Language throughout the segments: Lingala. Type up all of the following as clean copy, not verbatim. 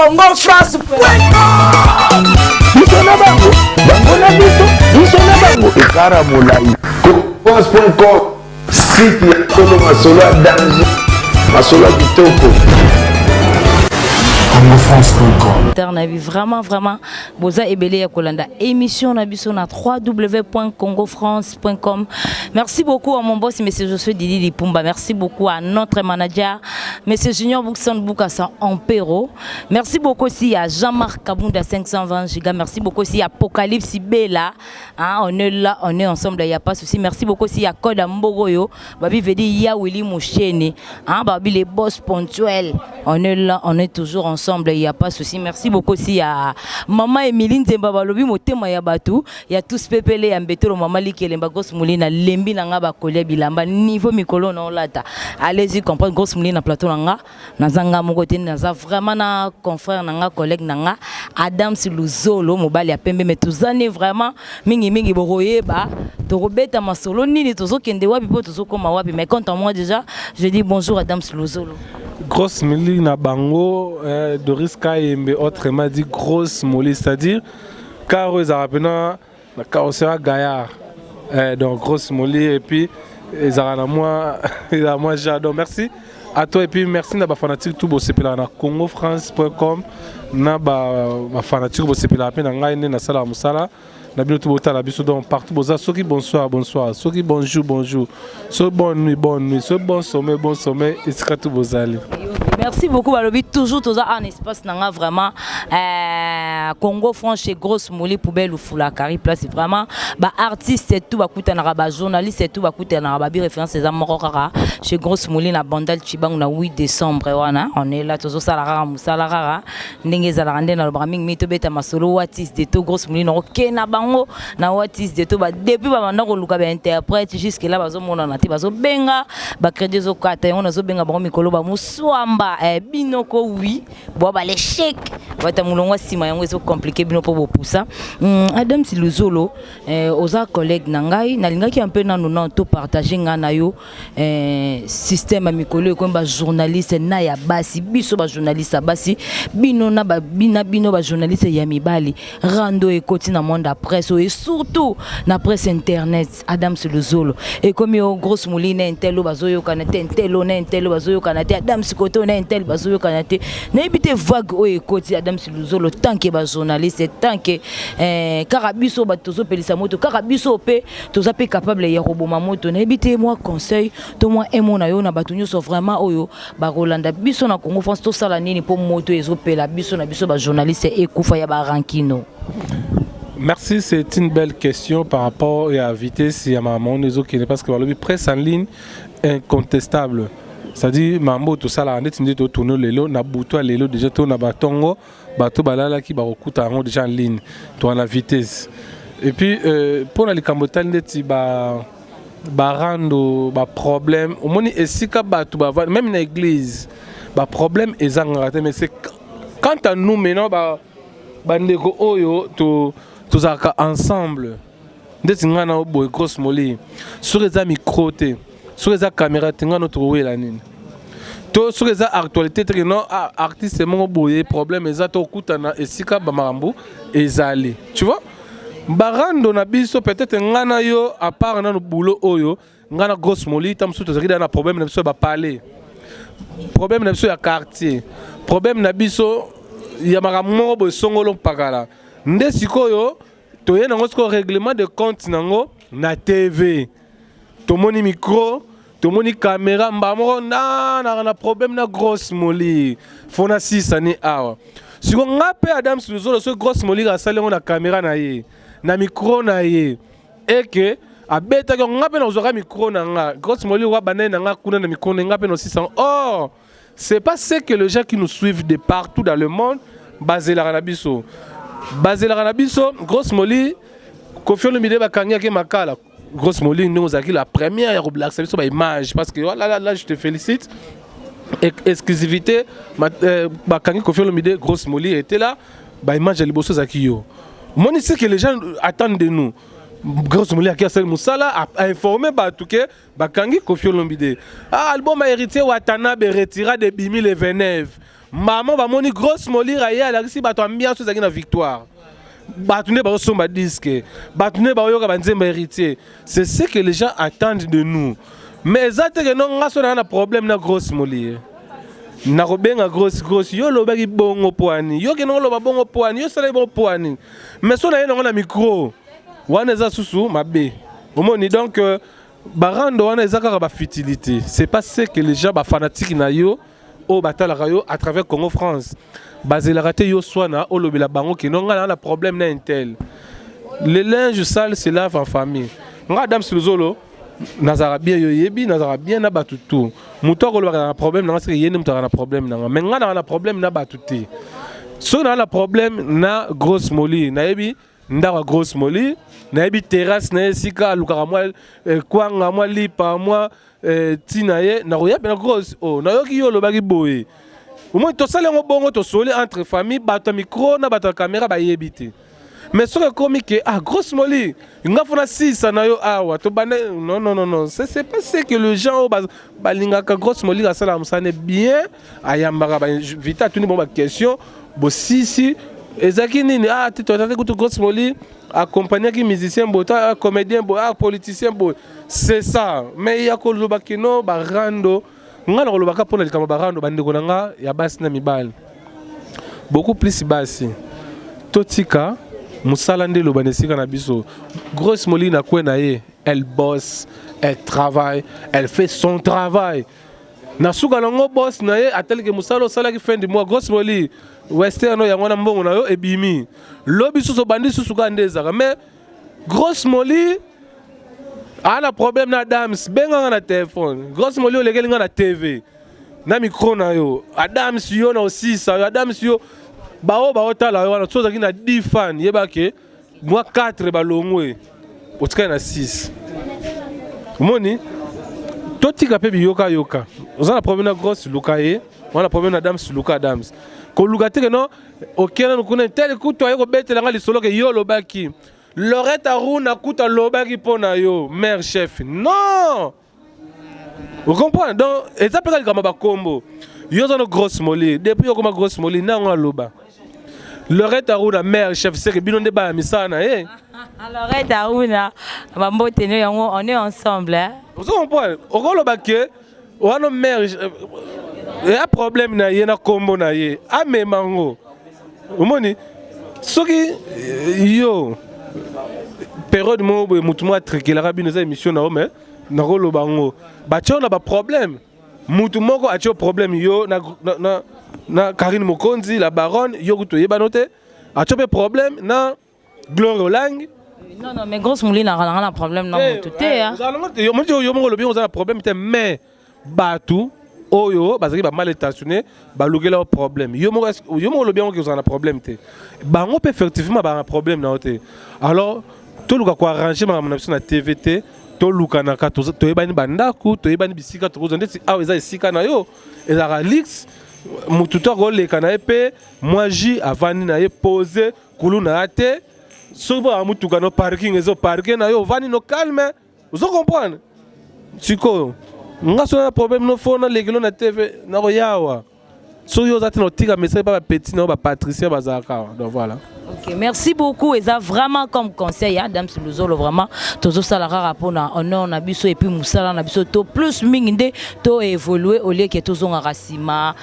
congofrance.com. Biso na bango, bango na biso na bango. Ekara molai. France.com, site ya solo masolo ya danger, masolo ya kitoko. Vraiment, Boza Ebele ya Kolanda. Émission na biso na www.congofrance.com. Merci beaucoup à mon boss, monsieur Josué Didi Lipumba. Merci beaucoup à notre manager, monsieur Junior Boukson Boukassa Ampero. Merci beaucoup aussi à Jean-Marc Kabunda 520 Giga. Merci beaucoup aussi à Apocalypse Bella. Hein, on est là, on est ensemble, il n'y a pas de souci. Merci beaucoup aussi à Koda Mbogoyo. Babi Vedi Ya Willy Moucheni. Hein, Babi les boss ponctuels. On est là, on est toujours ensemble, il n'y a pas de souci. Merci beaucoup aussi à Maman Emeline Zembaba Lobi Motema Yabatu. Il y a tous pépélé à Mbetolo Maman Likelemba Gos Moulina Lembi Nanga Bakolia Bilamba niveau Mikolo non lata. Allez-y comprendre Gos Moulina plateau Nanga. Nazanga Mogote Naza vraiment na confrère Nanga collègue Nanga Adam Siluzolo Mobali ya Pembe mais tous années vraiment mingi boroye ba torobeta masolo nini tozo kende wapi po tozo koma wapi mais quant à moi déjà je dis bonjour Adam Siluzolo. Grosse Molly na bango Doris Kayembe autrement dit grosse Molly, c'est-à-dire car ils rappellent la carrosserie Gaillard donc grosse Molly et puis ils ont moi j'adore. Merci à toi et puis merci na ba fanatique tout bosepela na congofrance.com na ba fanatique bosepela pe na ngai na sala musala na bino tout botala biso donc partout boza soki bonsoir soki bonjour so bonne nuit so bon sommeil et sera tout bozali. Merci beaucoup Balobi toujours un espace nanga vraiment Congo France chez Grosse Molly poubelle ou Foulakari place vraiment ba artiste et tout ba kuta na ba journaliste et tout ba kuta na ba bi référence les amorora chez Grosse Molly na Bandal Chibang na 8 décembre wana on est là toujours salara musala rara ndenge za rande na braming mito beta masolo watis de tout Grosse Molly no kena bango na watis de tout ba depuis ba manda ko luka ba interprète jusque là bazo mona na ti bazo benga ba crédit zo kata on zo benga ba mikolo ba muswamba binoko oui bo ba l'échec wata mulongwa sima yango ezo compliqué binoko bo poussa Adam Siluzolo oza collègue nangai nalingaki un peu nanu na to partager ngana yo système mikolo ko ba journaliste na ya basi biso ba journaliste basi bino na ba bino ba journaliste ya mibali rando e koti na monde presse et surtout na presse internet Adam Siluzolo et comme yo grosse mouline intelo bazoyo kanate intelo na intelo bazoyo kanate Adam Sikoto na intel bazoyo kanate na ebite vague o ekoti Adam Siluzolo tant que ba journaliste tant que karabiso batozo pelisa moto karabiso pe toza pe capable ya roboma moto na ebite moi conseil to moi emona yo na batunyo so vraiment oyo ba Rolanda biso na Congo France to sala nini po moto ezopela biso na biso ba journaliste ekufa ya ba rankino. Merci, c'est une belle question par rapport à la vitesse et à ma maman qui n'est pas parce que la presse en ligne incontestable. C'est-à-dire mambo tout ça là net ndito tourner lelo na buto lelo déjà to na batongo bato balala ki ba okuta ngo déjà en ligne to na vitesse et puis pour les cambotal ndeti ba rando ba problème au moni esika bato ba même na église ba problème ezanga mais c'est quant à nous maintenant ba ndeko oyo to zaka ensemble ndeti ngana obo Grosse Molly sur les micro te sur les caméras tenga notre la nini to sur les actualité non artiste mon boye problème ezato kutana esika ba marambo ezali tu vois barando na biso peut-être ngana yo à part na no boulot oyo ngana Grosse Molly tam suto zakida na problème na biso ba parler problème na biso ya quartier problème na biso ya marambo bo songolo pakala nde sikoyo to yena ngosko règlement de compte nango na TV tomoni micro tomoni caméra mbamoro na problème na Grosse Molly fona 6 années awa siko ngape Adam Siluzolo so Grosse Molly asalengo na caméra na ye na micro na ye et que abeta ko ngape na ozoka micro na nga Grosse Molly wa banane na nga kuna na micro na ngape no 600. Or c'est pas ce que les gens qui nous suivent de partout dans le monde basé la ranabiso Grosse Molly Koffi Olomide bakanya ke makala Grosse Molly nous a la première à relaxer sur image parce que là je te félicite exclusivité bakanya Koffi Olomide Grosse Molly était là ba image liboso zakio moni c'est que les gens attendent de nous Grosse Molly a sel musala a informé Batouke Bakangi Kofi Olomide. Ah album a héritier Watanabe retira de 2029. Maman va moni Grosse Molly raya la risi bato ambiance zaki na victoire. Batouné ba somba disque. Batouné ba yoka banzemba héritier. C'est ce que les gens attendent de nous. Mais exactement que non ngaso na problème na Grosse Molly. Na robenga grosse yo lobaki bongo poani. Yo ke non loba bongo poani, yo sala bongo poani. Mais so na ye na micro. Wana eza susu mabe. Omoni donc barando wana eza kaka ba futilité. C'est pas ce que les gens ba fanatiques na yo au batala yo à travers Congo France. Bazela raté yo swana o lobela bango ke non ngana na problème na intel. Le linge sale se lave en famille. Nga Dame Siluzolo nazara bien yo yebi nazara bien na batutu. Muto ko na problème na c'est yene muto na problème na mais nga na problème na batuti. So na problème na Grosse Molly na yebi ndara Grosse Molly na yebi terrasse na esika lukaka mwa kwanga mwa lipa mwa tinaye na roya na grosse oh na yoki yo lobaki boye au moins to sala ngo bongo to soli entre famille bato micro na bato caméra ba yebite mais sur comme que ah Grosse Molly nga fona 6 na yo awa to bane non c'est pas ce que les gens balinga ka Grosse Molly la sala musane bien ayambaka ba vita tuni bon ba question bo si ezaki nini ah tu as écouté Grosse Molly accompagné qui musicien bo comédien bo politicien bo c'est ça mais il y a ko lobaki no barando ngana ko lobaka pona likama barando bandeko nanga ya basi na mibali beaucoup plus basi totika musala nde lobanesika na biso Grosse Molly na kwena ye elle bosse elle travaille elle fait son travail na suka longo boss na ye atel que musala sala ki fin du mois Grosse Molly western ya ngona mbongo na yo ebimi lobi suso bandi susu ka ndezaka mais Grosse Molly a un problème na Adams benga na téléphone Grosse Molly olekeli nga na TV na micro na yo Adams yo na aussi ça Adams yo bao tala yo na soza ki na 10 fans yeba ke moi 4 balongwe otika na 6 moni totika pe yoka on a problème na Grosse Luka ye on a problème na Adams Luka Adams ko luka te non okena no kuna tel kuto ayo betela nga lisolo ke yo lobaki Lorette Aruna kuta lobaki pona yo mère chef non vous comprenez donc et ça peut être comme ba combo yo zano Grosse Molly depuis yo comme Grosse Molly na nga loba Lorette Aruna mère chef c'est que bino ndeba misana Lorette Aruna bambo tene yango on est ensemble hein vous comprenez o loba ke wana mère et un problème na ye na combo na ye amemango omoni soki yo période mo mutumwa trekela rabino za émission na mais na rolo bango ba tchona ba problème mutu moko a tcho problème yo na Karine Mokonzi la baronne yo kuto yeba note a tcho problème na Gloire Olang non mais Grosse Molly na un problème non mutu te hein yo mo mo lo bien on a problème te mais batu oyo bazaki ba mal intentionné ba lugela problème yo mo lo bien que vous en a problème te bango peut effectivement ba un problème na te alors tout luka ko arranger ma biso na TVT to luka na ka to yebani bandaku to yebani bisika to kozonde ti awa eza esika na yo ezaka lix mutu to ko leka na epe moi ji avani na ye poser kulu na te sobo amutu ka no parking ezo parking na yo vani no calme vous comprenez siko nga so na problème no fona legelo na TV na ko yawa so yo zati no tika message ba petit na ba Patricia bazaka donc voilà. Ok, merci beaucoup. Et ça vraiment comme conseil, Dame Siluzolo vraiment. Toujours ça la rapport na on a biso et puis Moussala na biso to plus minginde to évoluer au lieu que toujours en racima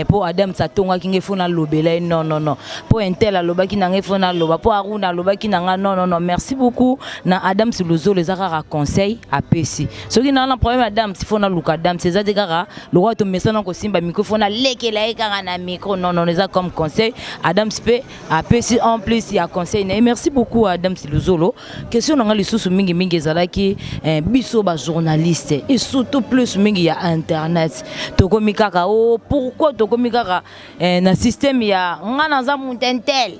pour Adam Satonga qui ngefona lobela non pour Intel la loba qui ngefona loba pour Aruna loba qui nga non merci beaucoup na Adam Siluzolo les ara conseil à PC. Ce qui n'a un problème Adam si fona luka Adam c'est ça dégara le roi to messana ko simba microphone lekela ekanga na micro non les a comme conseil Adam spé à PC en plus il y a conseil et merci beaucoup à Dame Siluzolo question nga lisusu mingi ezalaki biso ba journaliste et surtout plus mingi ya internet tokomi kaka pourquoi tokomi kaka na système ya nga na za muntentel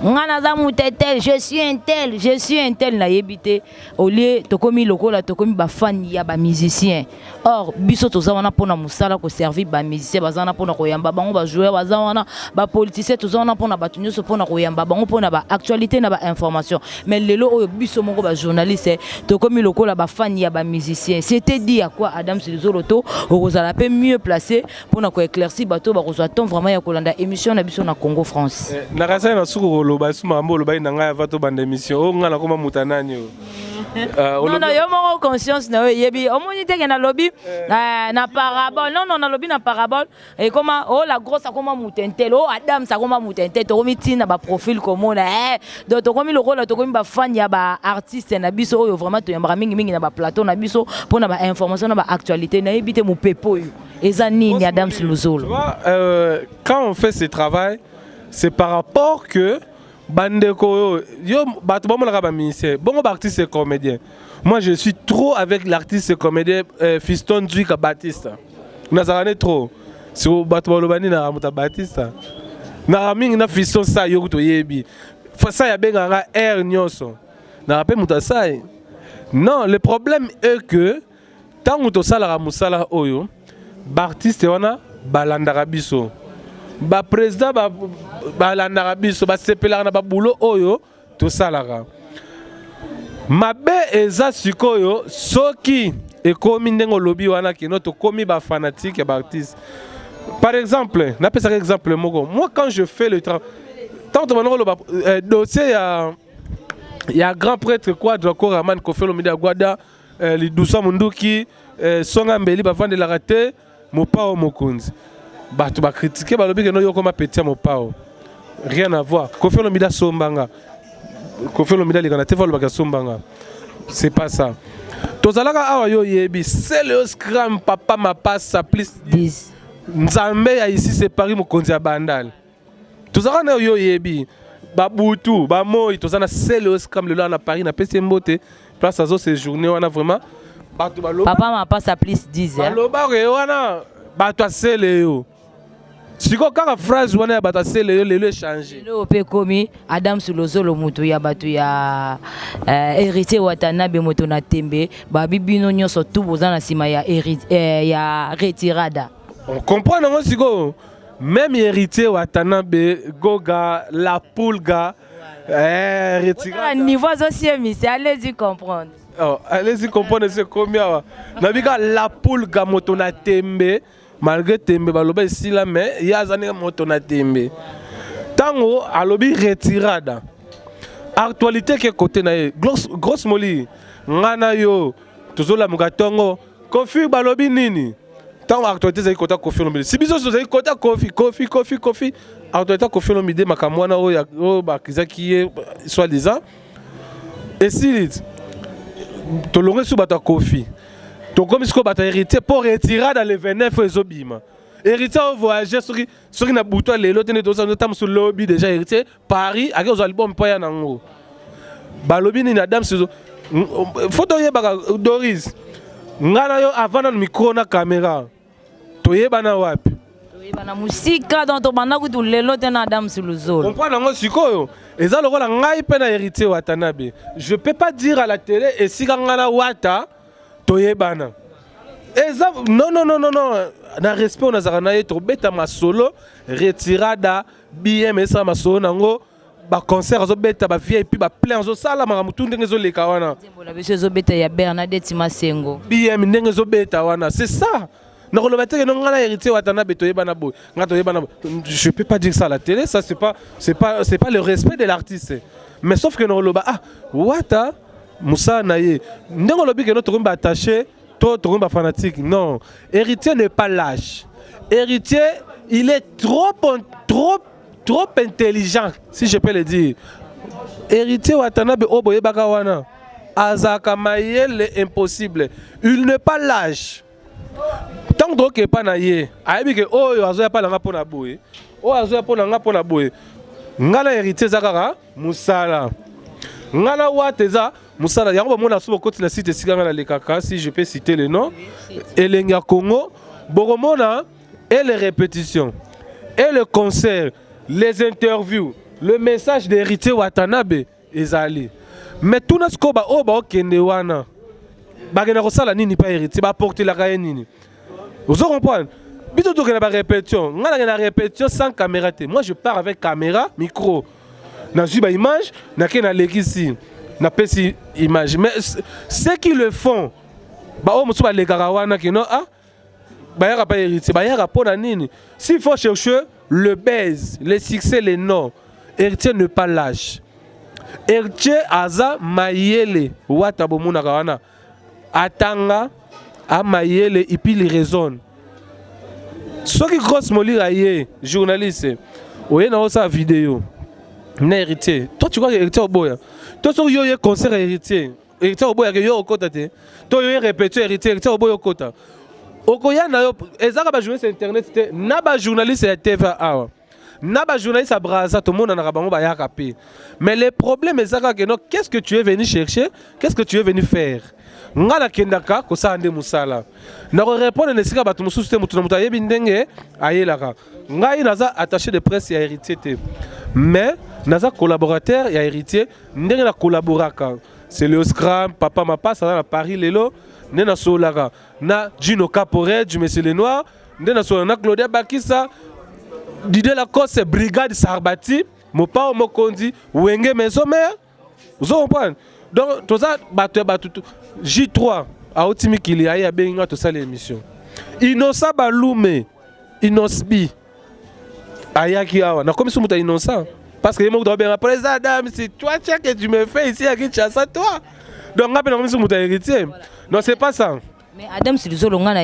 je suis un tel na yebité au lieu to komi lokola to komi ba fan ya ba musicien. Or biso toza wana pona musala ko servir ba musicien bazana pona ko yamba bango ba joueur bazana ba politicien toza wana pona ba tunyoso pona ko yamba bango pona ba actualité na ba information. Mais lelo oyo biso moko ba journaliste to komi lokola ba fan ya ba musicien. C'était dit à quoi Adam Silzoloto ozala pe mieux placé pona ko éclaircir bato ba kozwa ton vraiment ya kolanda émission na biso na Congo France. Na kasa na suko loba suma mbo loba na ngaya vato bande émission o ngala koma mutanani o. Non non yo moko conscience na yebi omoni te na lobby na parabole non na lobby na parabole et comment oh la grosse akoma mutentel oh Adam ça koma mutentel to komi tina ba profil komona donc to komi lokola to komi ba fan ya ba artiste na biso oyo vraiment to yamba mingi na ba plateau na biso pona ba information na ba actualité na yebite mu pepo yo eza nini Adam Siluzolo. Quand on fait ce travail c'est par rapport que bandeko yo bato bon la ministère bon artiste et comédien. Moi je suis trop avec l'artiste et comédien Fiston Duika Baptiste. Nazarane trop. Sur bato lobani na Ramuta Baptiste. Na mingi na Fiston sa yo to yebi. Ça ya benga air nyonso. Na rappel muta sa. Non, le problème est que tant que sala musala oyo artiste wana balandaka biso. Ba président ba landaka biso ba sepelaka na ba boulot oyo to salaka. Mabe eza sikoyo soki ekomi ndengo lobby wana kino to komi ba fanatique ya ba artiste. Par exemple, n'a pas un exemple moko. Moi quand je fais le travail tant que le dossier il y a grand prêtre quoi Drako Raman Kofi Olomide Agwada Lidousa Munduki Songa Mbeli ba vendre la raté Mopao Mokunzi. Bah tu vas critiquer bah lobby que non yo comme petit Mopao. Rien à voir. Kofi Olomide Sombanga. Kofi Olomide les gars te le Sombanga. C'est pas ça. Tozalaka awa yo yebi c'est le scram papa ma passe ça plus 10. Nzambe ya ici c'est Paris Mokonzi ya Bandal. Tozalaka na yo yebi Babutu, Bamoy, tozana c'est le scram le là na Paris na PC Mbote. Place à ces journées on a vraiment papa ma passe à plus 10. Baloba wana bato c'est le si ko kaka phrase wana bato c'est le changer. Le pe komi Adam Siluzolo mutu ya bato ya héritier Watanabe moto na tembe ba bibino nyonso tout bozana sima ya ya retirada. On comprend non siko même héritier Watanabe Goga la Pulga retirada. Niveau social mais allez-y comprendre. Oh, allez-y comprendre c'est combien nabika la Pulga moto na tembe malgré tembe baloba ici là mais il y a zane moto na tembe tango alobi retirada actualité ke côté na grosse moli ngana yo tozola mukatongo Kofi balobi nini tango actualité zai côté Kofi Olomide si biso zai côté Kofi actualité Kofi Olomide makamwana o bakizaki soit disant et si tolongé sous bata Kofi to comme ce que bata héritier pour retirer dans le 29 ezobima héritier au voyager sur na buto lelo tene to tam sur lobby déjà héritier Paris avec aux albums pa ya nango balobi ni Adam Siluzolo photo yeba Doris ngana yo avant na micro na caméra to yeba na wapi to yeba na musika donc to bana kutu lelo tene Adam Siluzolo comprendre ngo sikoyo eza lokola ngai pe na héritier Watanabe je peux pas dire à la télé et si ngana wata toyebana eza non na respect on azaka na ye to beta masolo retirada BM esa masolo nango ba concert zo beta ba VIP ba plein zo sala maka mutu ndenge zo leka wana zembola biso zo beta ya Bernadette Masengo BM ndenge zo beta wana c'est ça na koloba te non ngana héritier Watanabe toyebana bo nga toyebana je peux pas dire ça à la télé ça c'est pas le respect de l'artiste mais sauf que no koloba wata Moussa Naye, nous lobby que notre combat attaché, toi combat fanatique. Non, héritier n'est pas lâche. Héritier, il est trop intelligent, si je peux le dire. Héritier Watanabe Oboye Bagawana, Azaka Mayel impossible. Il n'est pas lâche. Tant que tu pas naïe, aïe que oh azoya pas langa pona boye, oh azoya pona nga pona boye. Ngala héritier Zakara, Moussala. Ngala Wateza. Moussala, yango mona subo koti na site sikanga na lekaka si je peux citer le nom. Elenga Congo, Boromona et les répétitions et le concert, les interviews, le message d'héritier Watanabe ezali. Mais tout na skoba oba okende wana. Bagena kosala nini pa héritier ba porter la kaye nini. Vous comprenez? Bito to kena ba répétition. Ngana na répétition sans caméra té. Moi je pars avec caméra, micro. Na ba image, na kena lekisi. Na pesi image. Mais ceux qui le font ba o musu ba lekara wana ke non ah ba yaka pa héritier, ba yaka pona nini. S'il faut chercher le buzz, le succès, les noms, héritier ne pas lâche. Héritier aza mayele wata bomuna kawana atanga a mayele et puis il raisonne. Ce qui grosse molira yé journaliste oye na sa vidéo na héritier. Toi tu crois que héritier oboya. Toi so yo concert héritier. Héritier oboya que yo okota te. Toi yo répéter héritier oboya okota. Okoya na yo ezaka ba jouer sur internet te na ba journaliste ya TVA. Na ba journaliste à Brazza, tout le monde en a rabango ba ya kapé. Mais le problème est ça que non, qu'est-ce que tu es venu chercher? Qu'est-ce que tu es venu faire? Ngala kendaka ko sa ande musala. Na ko répondre ne sika batu mususu te mutu na mutu ayebi ndenge ayelaka. Ngai naza attaché de presse ya héritier te. Mais naza collaborateur ya héritier ndenge na collaboraka. C'est le Scrum, papa mapa ça na Paris lelo, ndena solaka. Na Gino Caporet, du Monsieur Lenoir, ndena solaka na Claudia Bakissa. Didier Lacoste, brigade Sarbati, mon père Mokondi, Wenge Maison Mère. Vous comprenez? Donc, tout ça, J3, à Otimi Kili, à Benga, tout ça, l'émission. Innocent Baloume, Inosbi, Ayaki Awa. Non, comme si tu es innocent. Parce que les mots de après ça, dame, c'est toi que tu me fais ici à Kinshasa, toi. Donc, on a si tu es héritier. Non, c'est pas ça. Mais Adam Silizolo ngana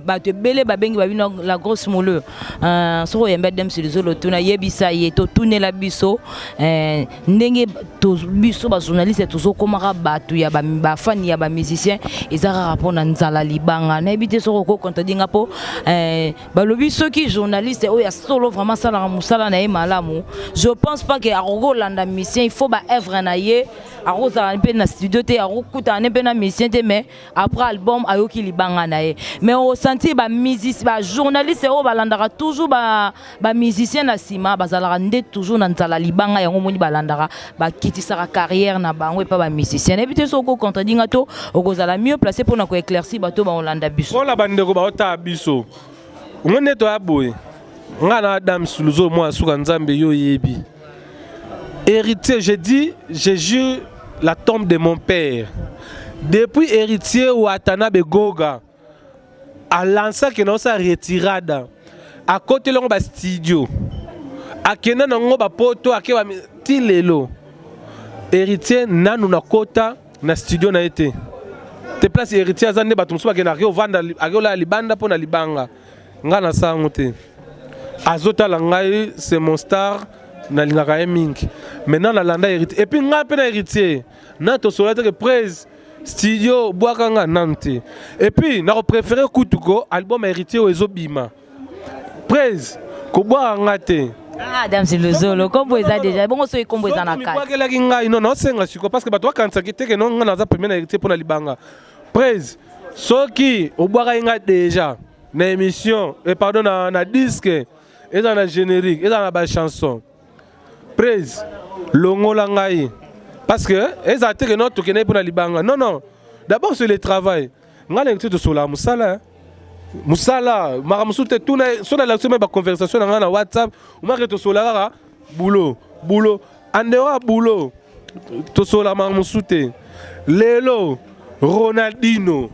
bato belé babengi babino la grosse moule soko yembe Adam Silizolo tuna yebisa yeto tunela biso ndenge to biso ba journaliste tozo komaka bato ya ba fan ya ba musicien ezaka rapport na nzala libanga na ebité soko ko contredinga po balobi soki journaliste o ya solo vraiment sala musala na malamu. Je pense pas que arogo landa musicien il faut ba œuvre na ye aroza pe na studio te arokuta ne pe na musicien te mais après album ayoki libanga na ye. Mais on senti ba musicien ba journaliste o balandaka toujours ba musicien na sima bazalaka nde toujours na nzala libanga yango moni balandaka ba kitisaka carrière na bango pa ba musicien et puis soko contredinga to okozala mieux placé pour na ko éclaircir bato ba olanda biso ola bandeko ba ota biso ngone to aboye ngana Adam Suluzo moi suka nzambe yo yebi héritier. Je dis je jure la tombe de mon père. Depuis héritier Watanabe Goga a lancé que non sa retirada à côté long ba studio a kena nango ba poto a ke ba tilelo héritier nanu na kota na studio na été te place héritier azande ba tumso ba kena ke vanda agola libanda pona libanga ngana sango te azota la ngai c'est mon star na lingaka mingi maintenant na landa héritier et puis nga pe na héritier na to solate que praise studio boakanga nante et puis na préféré kutuko album héritier ezobima praise ko boanga te Adam Silizolo kombo eza déjà bongo so kombo eza na kati kwa kelaki ngai non non senga siko parce que bato kanisa kite que non nga za premier héritier pour na libanga praise soki obwaka nga déjà na émission et pardon na disque eza na générique eza na ba chanson praise longola ngai. Parce que les acteurs que nous connaissons pour la libanga. Non, non. D'abord c'est le travail. Nous avons été sur la Moussala. Moussala, Maramoussoute, tout sur la conversation dans WhatsApp. Nous avons été sur la boulot. Boulot. En dehors boulot. Tout sur la Maramoussoute. Lelo, Ronaldinho.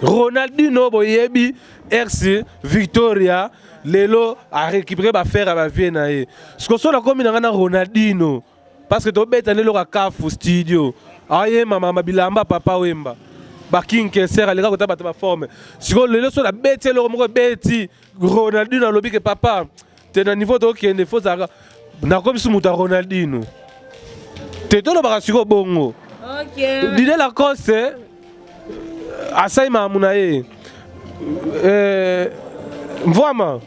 Ronaldinho, Boyebi, RC, Victoria. Lelo a récupéré ma faire à ma vie. Ce que soit la commune Ronaldinho. Parce que tu bête aller au kafu studio. Aye mama bilamba papa wemba. Ba king sert aller ko ta ba forme. Si ko le so la bête le mo bête Ronaldinho lobi que papa tu na niveau to ki ne faut ça na comme si muta Ronaldinho. Te to lo ba siko bongo. OK. Dile la cause asai mamuna ye. Vraiment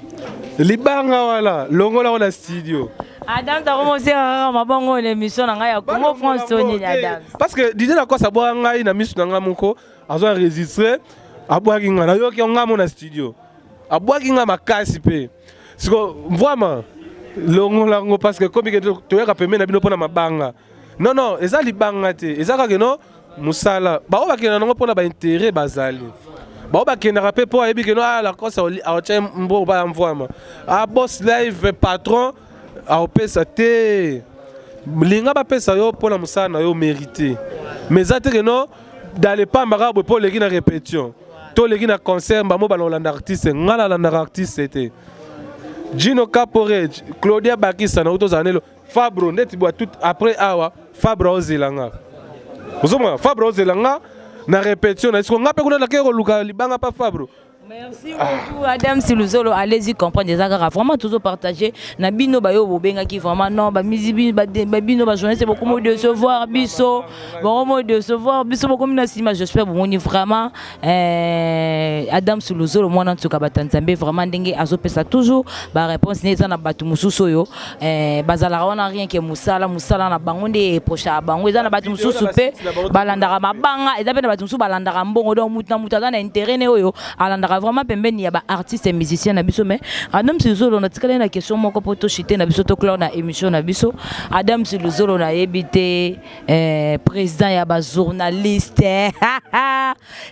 libanga wala longola on studio. Adam t'as commencé à mabongo l'émission na ngai ya Congo France Tony Adam. Parce que Didier la quoi ça boit ngai na misu na ngamoko azo enregistrer aboa kinga na yo ki ngamo na studio. Aboa kinga makasi pe. Siko vraiment longo parce que comme tu es rappeler na bino pona mabanga non eza libanga te eza ka no musala ba o bakena ngo pona ba intérêt bazali ba o bakena rappe po ayebi que no la cause a tient mbo ba envoie boss live patron a opesa te linga ba pesa yo pona musala na yo mérité mais ça te que no dans les pambara pour les na répétition to les na concert ba mo ba landa artiste ngala landa artiste c'était Gino Caporage, Claudia Bakisa, na autos anelo, Fabro, net boit tout après awa, Fabro Ozelanga. Vous savez, Fabro Ozelanga, na répétition, est-ce qu'on a pas qu'on a la luka libanga pas Fabro? Merci beaucoup Adam Siluzolo, allez-y comprendre des agarras vraiment toujours partager na bino bayo bobenga qui vraiment non ba mizibi ba bino ba journée c'est beaucoup de se voir biso vraiment de se voir biso beaucoup na sima j'espère bon vraiment Adam Siluzolo moi en tout cas batanzambe vraiment ndenge azopesa toujours ba réponse neza na batu mususu yo bazala wana rien que musala na bango nde procha bango eza na batu mususu pe balandaka mabanga eza pe na batu mususu balandaka mbongo donc muta na intérêt ne oyo alandaka vraiment pembeni ya ba artiste et musicien na biso mais Adam Siluzolo na tikala na question moko poto chité na biso to clore na émission na biso Adam Siluzolo na yebité président ya ba journaliste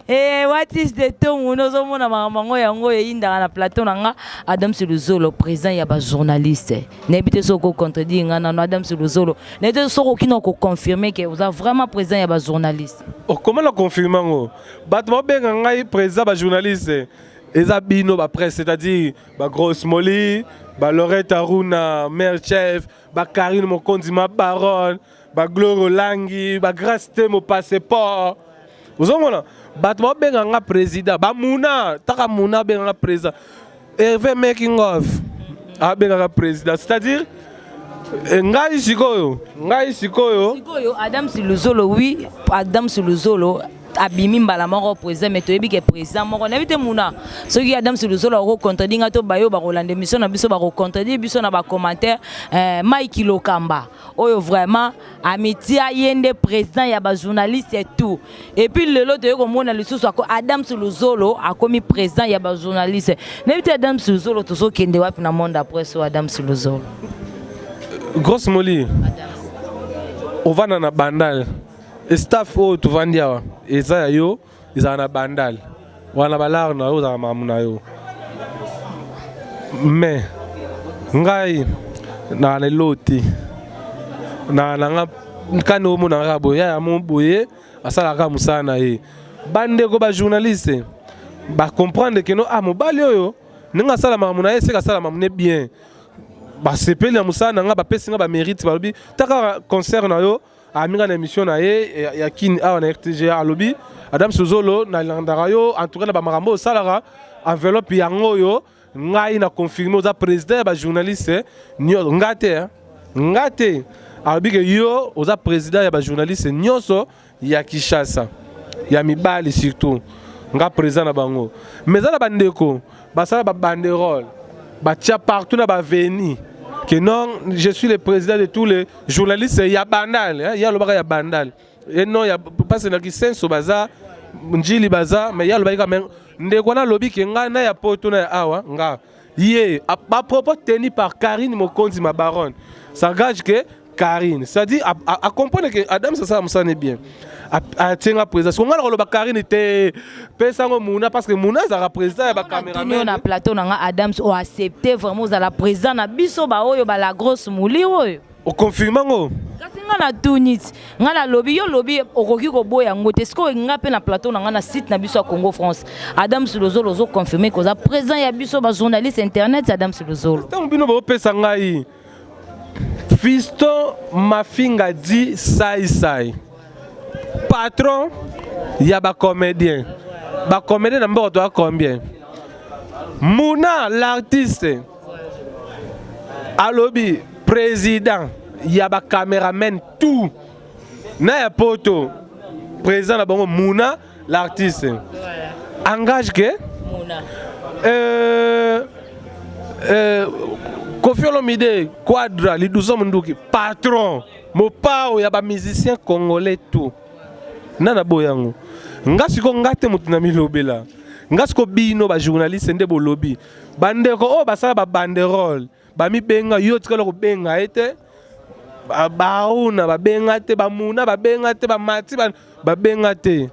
what is the tongue no zo mona mamango yango yinda na plateau nga Adam Siluzolo président ya ba journaliste na yebité soko contredire nga na Adam Siluzolo na yebité soko kino ko confirmer que vous êtes vraiment président ya ba journaliste Comment la confirmer ngo batmo benga ngai président ba journaliste Ezabino ba presse c'est-à-dire ba Grosse Molly ba Lorette Aruna mère chef ba Karine Mokondi ma baronne ba Gloro Langi ba Grace Temo passeport vous avez là batmo benga nga président ba Muna taka Muna benga président Hervé making of a benga président c'est-à-dire ngai sikoyo Adam Siluzolo oui Adam Siluzolo abimi mbala moko président mais toyebi ke président moko na bité muna soki Adam Siluzolo ko contredire to bayo ba rolande mission na biso ba ko contredire biso na ba commentaire Mike Lokamba oyo vraiment amitié yende président ya ba journaliste et tout et puis lelo to yeko mona lisusu ako Adam Siluzolo akomi président ya ba journaliste na bité Adam Siluzolo to so kende wapi na monde après so Adam Siluzolo Grosse Molly on va na bandal staff o tuvandia eza yo eza na bandal wana balar na yo za mamuna yo mais ngai na le loti na nga kano mo na rabo ya mo boye asala ka musana e bande ko ba journaliste ba comprendre que no mobali oyo ninga sala mamuna e se ka sala mamune bien ba sepeli musana nga ba pesi nga ba mérite ba lobi taka concert na yo aminga na émission na ye ya kin a na RTG a lobby Adam Siluzolo na landara yo en tout cas na ba marambo salara enveloppe yango yo ngai na confirmer za président ba journaliste nyo ngate albi que yo oza président ya ba journaliste nyoso ya Kinshasa ya mibali surtout nga président na bango mais za na bandeko basala ba banderole ba tia partout na ba veni que non, je suis le président de tous les journalistes, il y a bandal, il y a le bagage bandal. Et non, il y a pas c'est qui sense au bazar, njili bazar, mais il y a le bagage même. Ndekwana lobby que nga na ya poto na awa nga. Yé, à propos tenu par Karine Mokondi ma baronne. Ça gage que Karine, ça dit à comprendre que Adam ça me bien. À tenir président. Parce qu'on a le Karine était personne Mouna parce que Mouna ça représente la caméra. On a plateau na Adam o accepté vraiment za la président na biso ba oyo ba la Grosse Molly oyo. O confirmant ngo. Kasi nga na tunit, nga na lobby yo lobby okoki ko boya ngote. Est-ce que nga pe na plateau na nga na site na biso Congo France. Adam Siluzolo zo confirmer que za président ya biso ba journaliste internet Adam Siluzolo. Tant bino ba pesa ngai. Fiston Mafinga dit sai. Patron, il y a des comédiens. Les comédiens n'ont pas combien. Mouna, l'artiste. Alobi, président. Il y a des caméramans, tout. N'a poto. Président, Mouna, l'artiste. Engage que Mouna. Kofi Olomide, Quadra, les 12 hommes patron. Mon père, il y a des musiciens congolais, tout. Nana boyango ngasi ko ngate mutina milobela ngasi ko bino ba journaliste nde bo lobby bande ko o basala ba banderole bami benga yo tika lo benga ete bauna babenga te bamuna babenga te bamati babenga te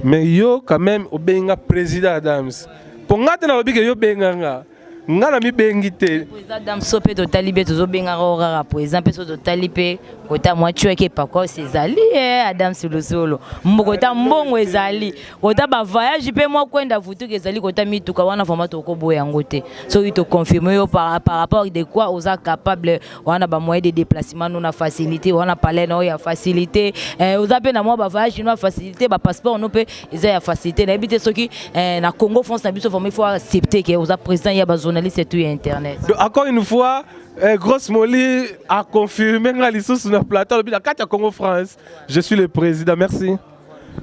mais yo quand même obenga président Adams pour ngata na lobike yo benga nga na mi bengi te président Adams sope to talibe to zo benga rara président peso to talipe kota mwa chweke pakwa sezali Adams Luzolo mboko ta mbongo ezali kota ba voyage pe mwa kwenda vutu ezali kota mituka wana format to ko boya ngote so ito confirmer yo par rapport de quoi oza capable wana ba moyen de déplacement na facilité wana palais na ya facilité oza pe na mwa ba voyage na facilité ba passeport no pe eza ya facilité na ebite soki na Congo France na biso former il faut accepter que oza président ya ba journaliste et tout internet. Donc, encore une fois Grosse Molly a confirmé sur le plateau de Congo France. Je suis le président. Merci.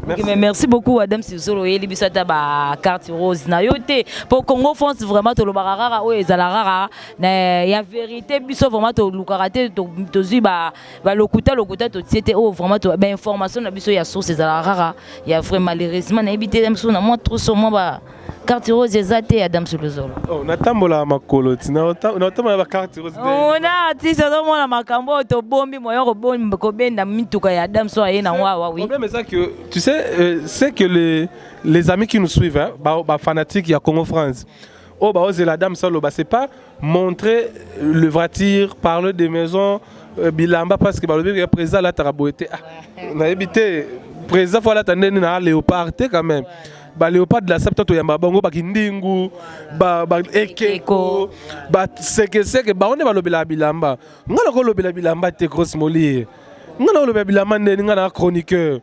Merci. Okay, merci beaucoup Adam Sisolo et libisata ba carte rose na yote pour Congo France vraiment to lobarara o ezala na ya vérité biso vraiment to lukarate to zi ba lokuta to tiete o vraiment to ba information na biso ya source ezala rara ya vraiment malheureusement na ebité biso na moi trop so moi ba carte rose ezate Adam Sisolo. Oh natambola makolo tina natambola ba carte rose. On a artiste do mona makambo to bombi moyo ko bombi ko benda mituka ya Adam so ayena wa oui. Le problème est ça que tu sais, c'est que les amis qui nous suivent, hein, fanatiques, il y a Congo France. Oh, bah, la dame solo, bah, c'est pas montrer le voiture, parler des maisons, bilamba, parce que le président là, t'as beau été. On a évité, président, faut l'attendre, on a léopard, quand même. Bah, léopard de la septembre, il y a Mabongo, bah, Kindingu, bah, Ekeko, bah, c'est que, bah, on est le bela bilamba. On a le bela bilamba, t'es grosse molly. On a le bela bilamba, on a un chroniqueur.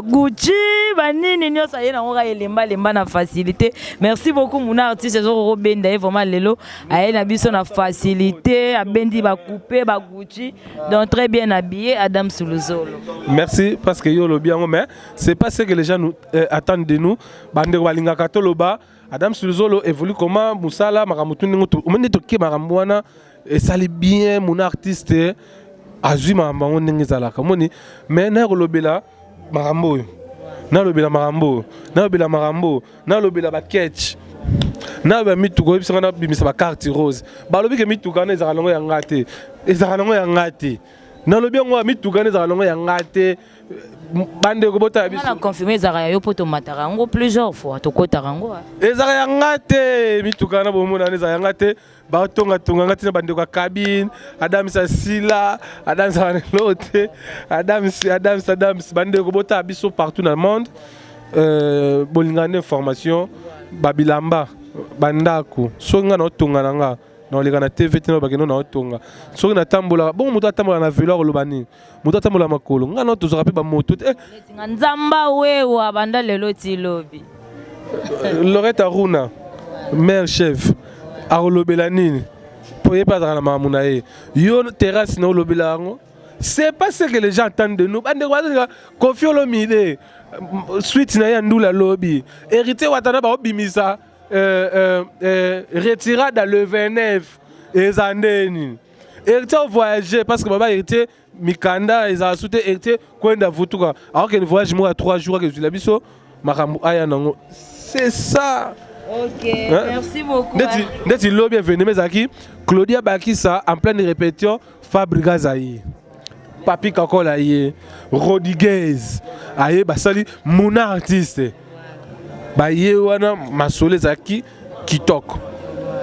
Gucci, banini nyosa yena ngoka elemba na facilité. Merci beaucoup mon artiste zo benda vraiment lelo ayena biso na facilité abendi ba couper ba Gucci donc très bien habillé Adam Luzolo. Merci parce que yo lo bien mais c'est pas ce que les gens nous attendent de nous bande balinga katoloba Adam Luzolo évolue comment musala makamutu ngoto omende to ke makamwana et ça les bien mon artiste azuma mbango ndenge ezalaka moni mais na kolobela marambo na lobela marambo na lobela marambo na lobela ba catch na ba mituko ebisanga na bimisa ba carte rose ba lobi ke mituka na ezaka longo ya ngate na lobi ngo mituka na ezaka longo ya ngate bande ko bota biso na confirmer ezaka yo poto matara ngo plusieurs fois to kota rango ezaka ya ngate mituka na bomona na ezaka ya ngate ba tonga ngati na bande ko cabine Adam Sila Adam Sanelote Adam bande ko bota biso partout dans le monde bolingane information babilamba bandako so nga na tonga nanga na leka na TV tino bakeno na otonga so na tambola bon moto atambola na vélo lobani moto atambola makolo nga na to zoka pe ba moto nzamba wewa banda lelo ti lobi Loretta Runa mère chef arolobela nini pour y pas dans la mamuna yo terrasse no lobela ngo c'est pas ce que les gens attendent de nous bande confio lo mide suite na ya ndula lobby hérité watana ba obimisa retirada le 29 ezandeni hérité voyager parce que baba hérité mikanda eza souté hérité kwenda vutuka alors que le voyage moi à 3 jours que je la biso makambu aya nango c'est ça. Ok, hein? Merci beaucoup. Ndeti lobby est venu mais aki Claudia Bakissa en pleine répétition Fabriga Zaï Papi Kakola aye Rodriguez aye basali mon artiste baye wana masole zaki kitok.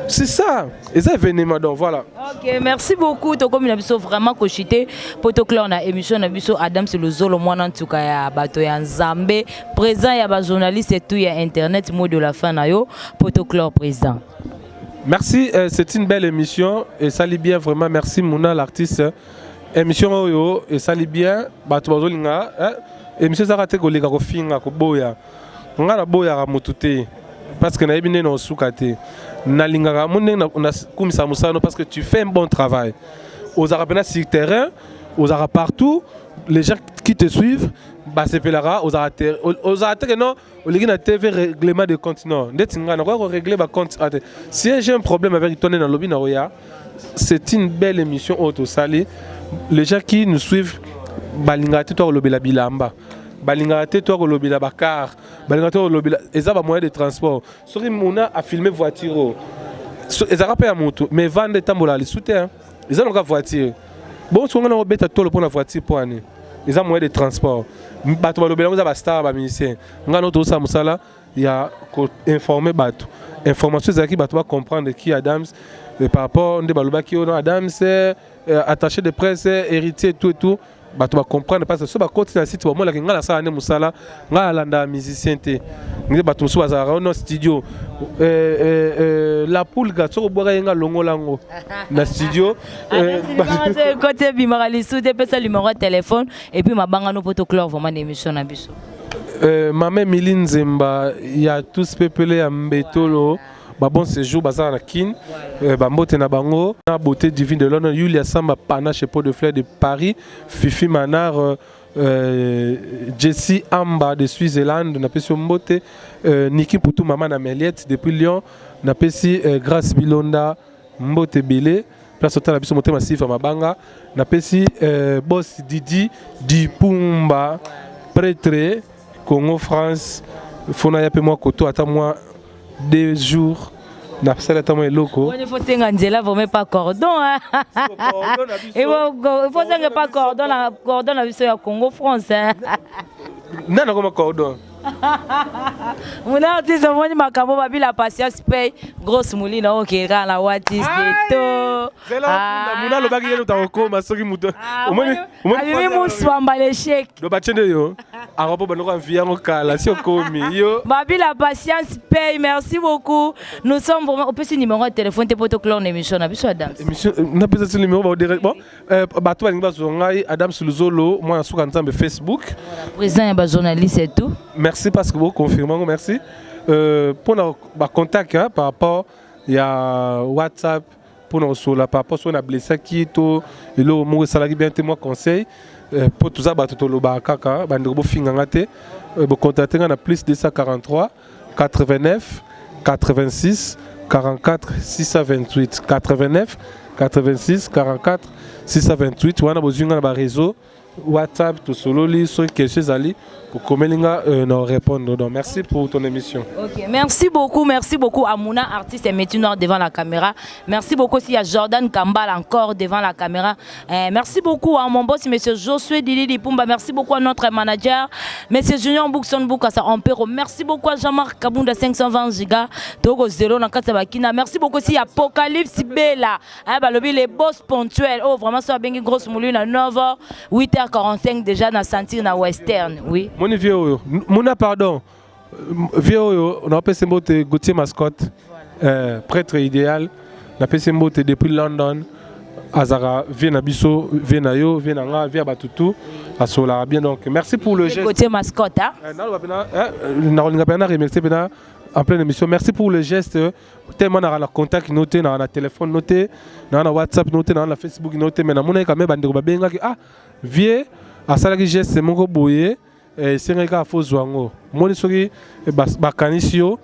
C'est ça. Et ça événement donc voilà. OK, merci beaucoup to comme nabiso vraiment kochité protocole na émission nabiso Adam Luzolo mwana ntuka ya bato ya Nzambe présent ya ba journaliste et tout ya internet mot de la fin na yo protocole président. Merci, c'est une belle émission et ça lit bien vraiment merci Mouna l'artiste émission yo et ça lit bien bato bazolinga émission ça raté ko leka ko finga ko boya ngana boya ka mutute parce que na ebine no sukate nalingaka munne na kumisa musano parce que tu fais un bon travail aux arabes sur le terrain aux arabes partout les gens qui te suivent bah c'est pelara aux arabes que non au ligue na TV règlement de compte non ndetinga na ko régler ba compte si j'ai un problème avec ton dans lobby na roya c'est une belle émission auto sali les gens qui nous suivent balingate to lobela bilamba balingate to lobela bakar balingate lobela ezaba moyen de transport sori mona a filmer voiture ezaka pe ya moto mais vendre tambola li soute ils ont une voiture bon si on a obeta tolo pour la voiture pour ani ils ont moyen de transport bato balobela ngo za ba star ba musicien ngano to sa musala ya ko informer bato information ezaki bato ba comprendre qui Adams par rapport nde baloba ki ono Adams attaché de presse héritier tout et tout bato ba comprendre parce que so ba continue na site ba mola ngala sa ane musala ngala landa musicien te ngi bato so bazara no studio la poule ga so boka yenga longolango na studio côté bimara sous des personnes numéro de téléphone et puis ma banga no poto clore vraiment émission na biso Maman Miline Zemba, il y a tous peuplés à Mbetolo, bon séjour, bazar na kin, Bambote na bango, la beauté divine de Londres, Yulia Samba Panache Pot de Fleurs de Paris, Fifi Manar, Jessie Amba de Suisse-Zélande, na pesi Mbote, Niki Poutou Maman na Meliette depuis Lyon, na pesi Grace Bilonda, Mbote Bélé, place hôtel na biso Mote Massif à Mabanga, na pesi Boss Didi, Dipumba, prêtre Congo France fona ya pe moi koto ata moi 2 jours na sala ata moi loko on faut tenga nzela vraiment pas cordon hein et faut tenga pas cordon na biso ya Congo France nana comme cordon mon artiste moni makambo babi la patience paye grosse moulina OK ra la watis de to muna lo bagi yelo ta okoma soki muto omoni muswamba le chèque do bachende yo aropo banoko envia ngokala si okomi yo babi la patience paye merci beaucoup nous sommes vraiment au petit numéro de téléphone te poto clone émission na biso Adams émission na pesa ce numéro ba direct bon bato balingi bazongai Adams Luzolo moi na suka nzambe Facebook présent ba journaliste et tout merci parce que vous confirmez merci pour nos contacts par rapport à WhatsApp pour nous sur la par rapport sur la blessé qui tout et là moi salarié bien témoin conseil pour tout ça bato lo ba kaka bandeko finganga te bo contacter na plus 243 89 86 44 628 89 86 44 628 wana bozinga na ba réseau WhatsApp tout solo li so question ali pour komelinga nous répondre. Donc merci pour ton émission. OK, merci beaucoup à Mouna artiste et métier noir devant la caméra. Merci beaucoup aussi à Jordan Kambal encore devant la caméra. Merci beaucoup à mon boss monsieur Josué Didi Dipumba, merci beaucoup à notre manager monsieur Junior Boukson Boukassa Ampero. Merci beaucoup à Jean-Marc Kabunda 520 giga Togo 0 na kata bakina. Merci beaucoup aussi à Apocalypse Bella. Balobi les boss ponctuels. Oh vraiment ça bengi grosse mouline à 9h 8h45 déjà na sentir na western. Oui. Mon vieux Mouna pardon. Vieux on a appelé Mbote Gauthier Mascotte. Prêtre idéal. On a appelé Mbote depuis London. Azara vient à Bisso, vient à Yo, vient à Nga, vient à Batutu. À Solar bien donc. Merci pour le geste. Gauthier Mascotte hein. En pleine émission. Merci pour le geste. Tellement on a le contact noté, on a le téléphone noté, on a le WhatsApp noté, on a le Facebook noté. Mais on a quand même bandeko babenga ki ah vieux à ça le geste c'est mon boye et c'est un gars faux zwango. Moi les soki bakanisio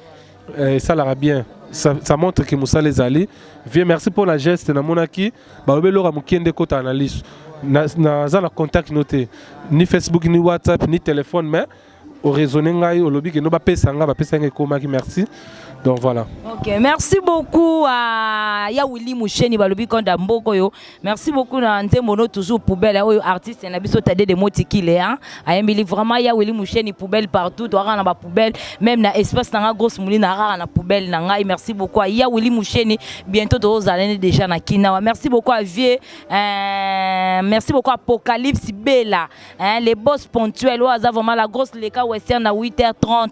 ça l'ara bien. Ça montre que Moussa les allés. Vieux merci pour la geste na monaki. Ba obelo ra mukende kota analyse. Na za le contact noté. Ni Facebook ni WhatsApp ni téléphone mais au raisonner ngai au lobby que no ba pesa nga ba pesa ngai komaki merci. Donc voilà. OK, merci beaucoup à ya Willy Moucheni balobi konda mboko yo. Merci beaucoup na Nzemono toujours poubelle oyo artiste na biso tade de motikile hein. Ayembili vraiment ya Willy Moucheni poubelle partout, doira na ba poubelle, même na espace na grosse moulina rara na poubelle na ngai. Merci beaucoup à ya Willy Moucheni, bientôt to zalene déjà na Kinawa. Merci beaucoup à Vieux merci beaucoup à Apocalypse Bella hein, les boss ponctuels oza vraiment la grosse leka western à 8h30.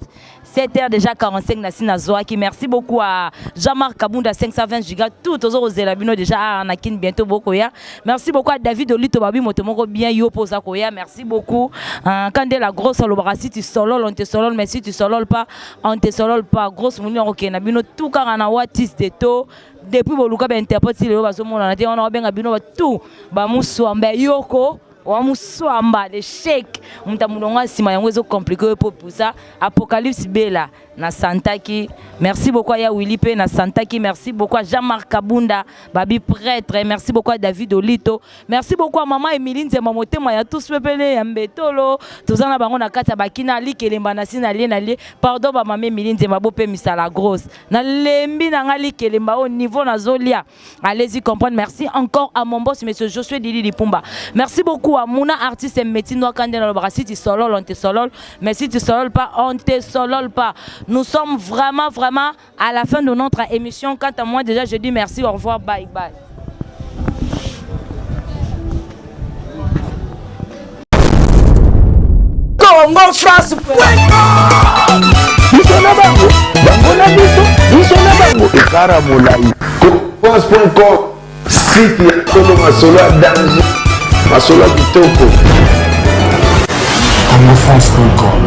7h déjà 45 na sina zoaki. Merci beaucoup à Jean-Marc Kabunda 520 giga tout aux autres zelabino déjà na kin bientôt beaucoup ya. Merci beaucoup à David Olito babi motomoko bien yo posa koya. Merci beaucoup quand de la grosse lobarasi tu solo on te solo mais si tu solo pas on te solo pas grosse moulin OK na bino tout car na watis de to depuis boluka ba interprète le baso mona na te on a benga bino tout ba musu ambe yoko wa muswamba de shake muta mulonga sima yango ezo compliqué pour ça Apocalypse Bella na Santaki merci beaucoup à Willy P na Santaki merci beaucoup à Jean-Marc Kabunda babi prêtre merci beaucoup à David Olito merci beaucoup à maman Emiline Nzema motema ya tous pepele ya mbetolo tozana bango na kata bakina likelemba na sina lie pardon ba maman Emiline Nzema bo pe misala grosse na lembi na ngali kelemba au niveau na zolia allez-y comprendre merci encore à mon boss monsieur Josué Dili Lipumba merci beaucoup à Mouna artiste Metino Kande na Lobrasi ti solol on te solol mais si tu solol pas on te solol pas. Nous sommes vraiment à la fin de notre émission. Quant à moi, déjà, je dis merci, au revoir, bye bye. Congo France. Bisona bango, bango na biso, bisona bango. Ekara Molai. France.com. Site ya Tolo Masolo à danger. Masolo kitoko. CongoFrance.com.